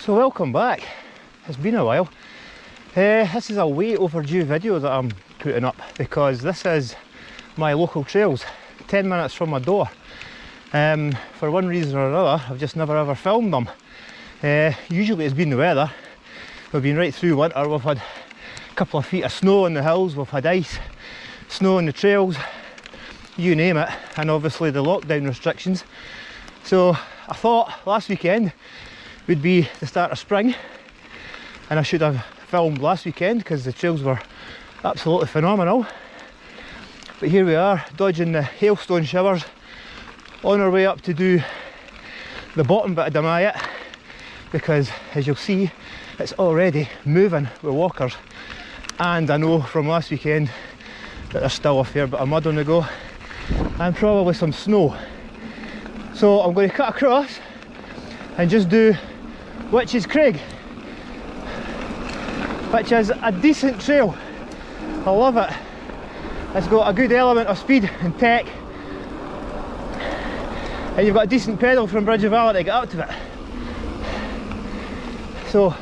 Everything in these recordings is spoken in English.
So welcome back. It's been a while. This is a way overdue video that I'm putting up because this is my local trails, 10 minutes from my door. For one reason or another, I've just never ever filmed them. Usually it's been the weather. We've been right through winter, we've had a couple of feet of snow on the hills, we've had ice, snow on the trails, you name it, and obviously the lockdown restrictions. So I thought last weekend would be the start of spring, and I should have filmed last weekend because the trails were absolutely phenomenal. But here we are, dodging the hailstone showers, on our way up to do the bottom bit of Damayet, because as you'll see, it's already moving with walkers, and I know from last weekend that there's still a fair bit of mud on the go and probably some snow. So I'm going to cut across and just do Witches Craig, which is a decent trail. I love it. It's got a good element of speed and tech, and you've got a decent pedal from Bridge of Allan to get up to it. So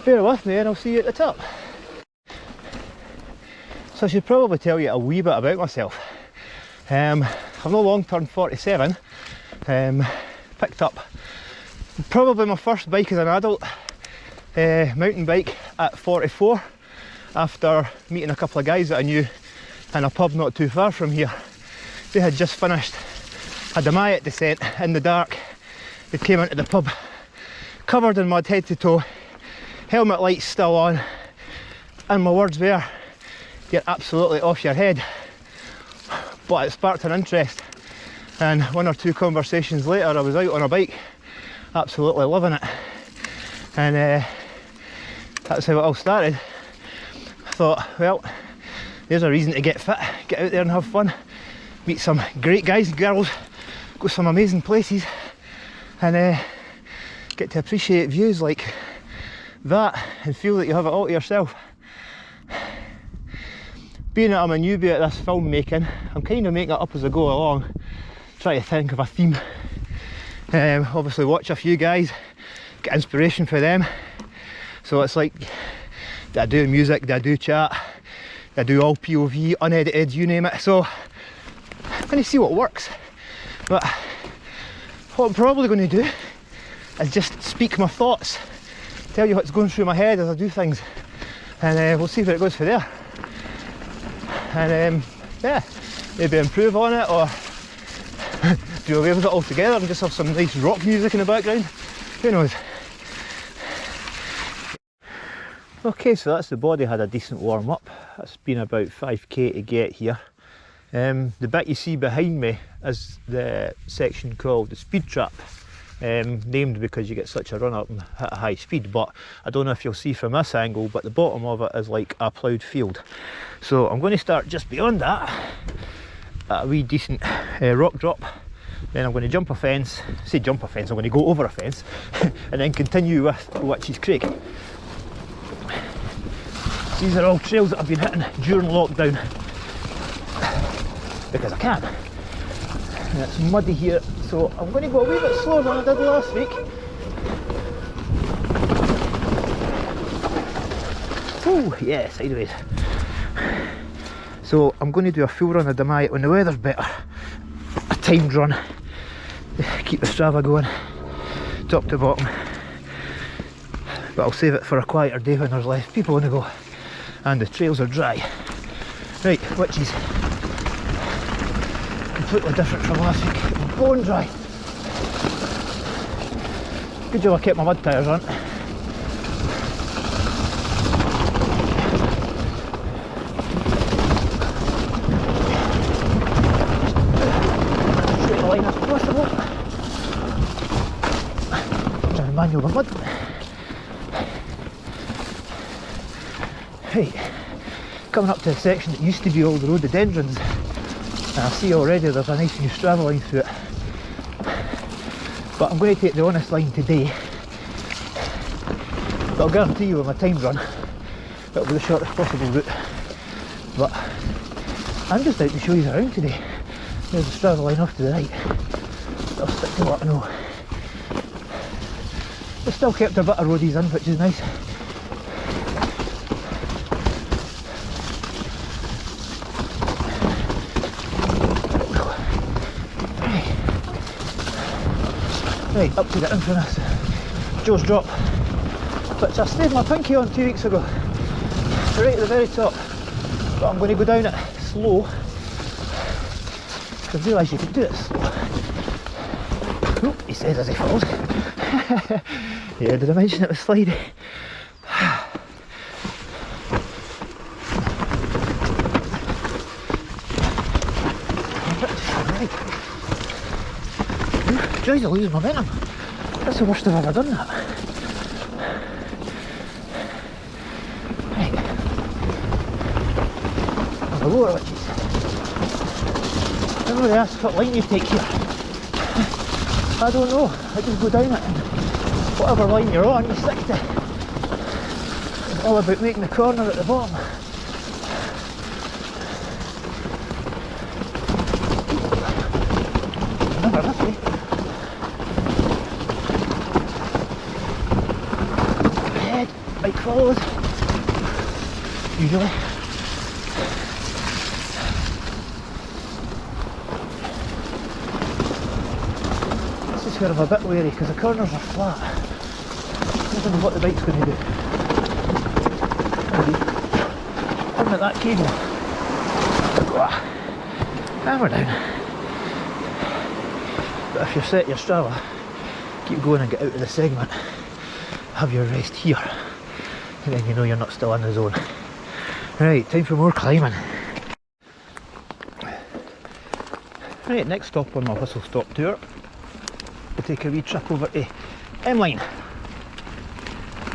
bear with me and I'll see you at the top. So I should probably tell you a wee bit about myself. I've not long turned 47. Picked up probably my first bike as an adult, mountain bike, at 44, after meeting a couple of guys that I knew in a pub not too far from here. They had just finished a Damayet descent in the dark. They came into the pub covered in mud head to toe, helmet lights still on, and my words were, "You're absolutely off your head." But it sparked an interest, and one or two conversations later I was out on a bike, absolutely loving it. And that's how it all started. I thought, well, there's a reason to get fit, get out there and have fun, meet some great guys and girls, go some amazing places, and get to appreciate views like that and feel that you have it all to yourself. Being that I'm a newbie at this filmmaking, I'm kind of making it up as I go along, try to think of a theme. Obviously watch a few guys, get inspiration for them. So it's like, do I do music, do I do chat, do I do all POV, unedited, you name it. So I'm going to see what works. But what I'm probably going to do is just speak my thoughts, tell you what's going through my head as I do things, and we'll see where it goes for there. And yeah, maybe improve on it or do away with it altogether and just have some nice rock music in the background. Who knows? Okay, so that's the body, had a decent warm up. It's been about 5k to get here. The bit you see behind me is the section called the speed trap, named because you get such a run up and hit a high speed. But I don't know if you'll see from this angle, but the bottom of it is like a ploughed field. So I'm going to start just beyond that at a wee decent rock drop. Then I'm going to jump a fence, say jump a fence, I'm going to go over a fence and then continue with Witches Craig. These are all trails that I've been hitting during lockdown because I can. And it's muddy here, so I'm going to go a wee bit slower than I did last week. Oh yeah, sideways. So I'm going to do a full run of Damayet when the weather's better. A timed run. Keep the Strava going, top to bottom. But I'll save it for a quieter day when there's less people on the go and the trails are dry. Right, Witches. Completely different from last week. Bone dry. Good job I kept my mud tyres on. Straight line as possible. Trying to manual the mud. Right, coming up to a section that used to be all the rhododendrons, and I see already there's a nice new Strava line through it. But I'm going to take the honest line today. But I'll guarantee you with my timed run, it'll be the shortest possible route. But I'm just out to show you around today. There's the Strava line off to the right. I'll stick to what I know. They still kept a bit of roadies in, which is nice. Right, up to the infamous Joe's Drop, which I stayed my pinky on 2 weeks ago, right at the very top, but I'm going to go down it slow, because I realised you could do it slow. Oop, he says as he falls. Yeah, did I mention it was slidey? Right. Joys, I lose momentum. That's the worst I've ever done that. Right. On the lower ledges. I don't really ask what line you take here. I don't know. I just go down it and whatever line you're on, you stick to. It's all about making the corner at the bottom. Never this way. Head, bike follows. Usually. This is where I'm a bit wary because the corners are flat. I don't know what the bike's going to do. Come at that cable. Hammer down. But if you're set your Strava, keep going and get out of the segment. Have your rest here. And then you know you're not still in the zone. Right, time for more climbing. Right, next stop on my whistle stop tour. We'll take a wee trip over to M-Line.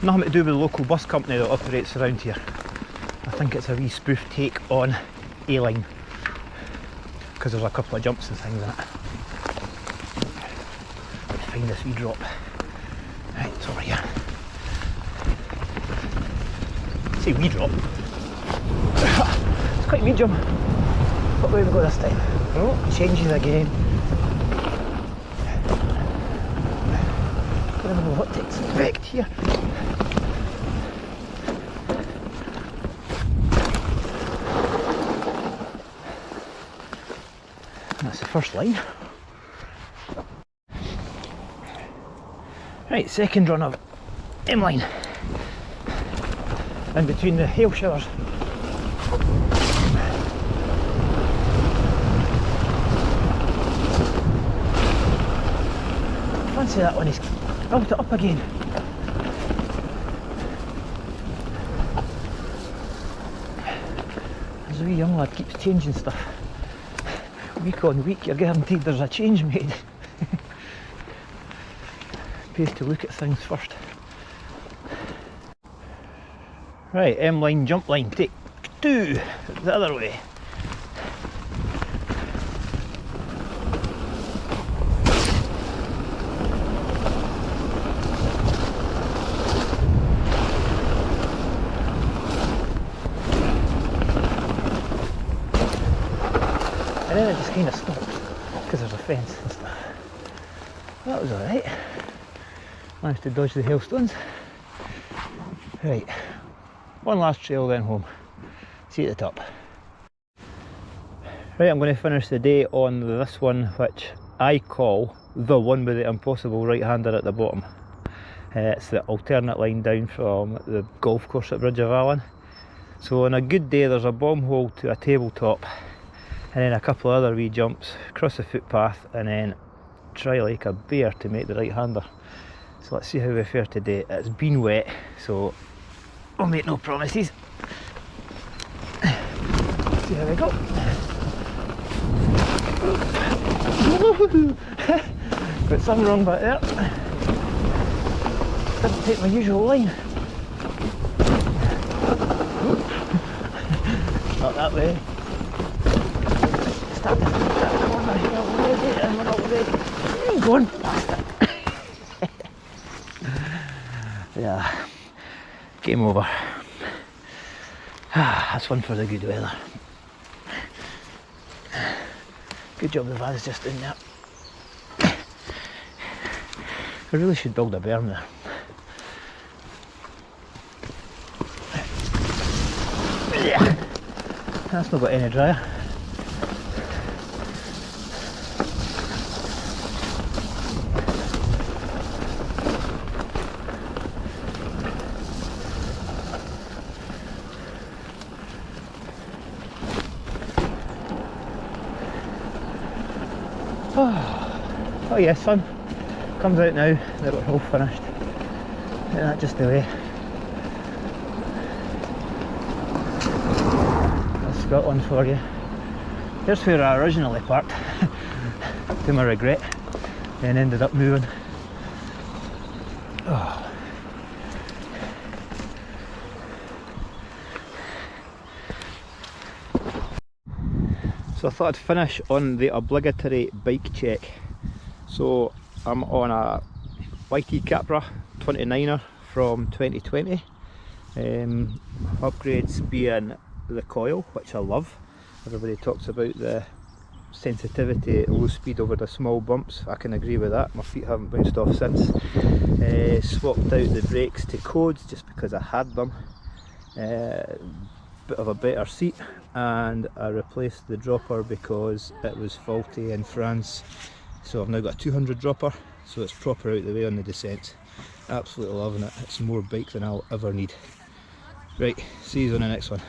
Nothing to do with the local bus company that operates around here. I think it's a wee spoof take on A-Line, because there's a couple of jumps and things in it. Let's find this wee drop. Right, it's over here. I say wee drop. It's quite medium. What way we go this time? Oh, it changes again. I don't know what to expect here. That's the first line. Right, second run of M-Line. In between the hail showers. Fancy that one, he's built it up again. As a wee young lad keeps changing stuff. Week on week, you're guaranteed there's a change made. Pays to look at things first. Right, M-Line jump line, take 2, the other way. And then it just kind of stops because there's a fence and stuff. That was alright. Managed to dodge the hailstones. Right, one last trail then home. See you at the top. Right, I'm going to finish the day on this one, which I call the one with the impossible right-hander at the bottom. It's the alternate line down from the golf course at Bridge of Allan. So on a good day there's a bomb hole to a tabletop, and then a couple of other wee jumps, across the footpath, and then try like a bear to make the right-hander. So let's see how we fare today. It's been wet, so I'll make no promises. See how we go. Got some wrong back there. Didn't take my usual line. Not that way. Start the corner here already, and we're not ready. I'm going past it. Yeah, game over. That's one for the good weather. Good job the van's just in there. I really should build a berm there. That's not got any dryer. Oh yes, sun comes out now that we're all finished. Isn't that just the way? That's Scotland for you. Here's where I originally parked, to my regret, and ended up moving. Oh. So I thought I'd finish on the obligatory bike check. So I'm on a YT Capra 29er from 2020. Upgrades being the coil, which I love. Everybody talks about the sensitivity at low speed over the small bumps. I can agree with that. My feet haven't bounced off since. Swapped out the brakes to codes just because I had them. Bit of a better seat, and I replaced the dropper because it was faulty in France. So I've now got a 200 dropper, so it's proper out the way on the descent. Absolutely loving it. It's more bike than I'll ever need. Right, see you on the next one.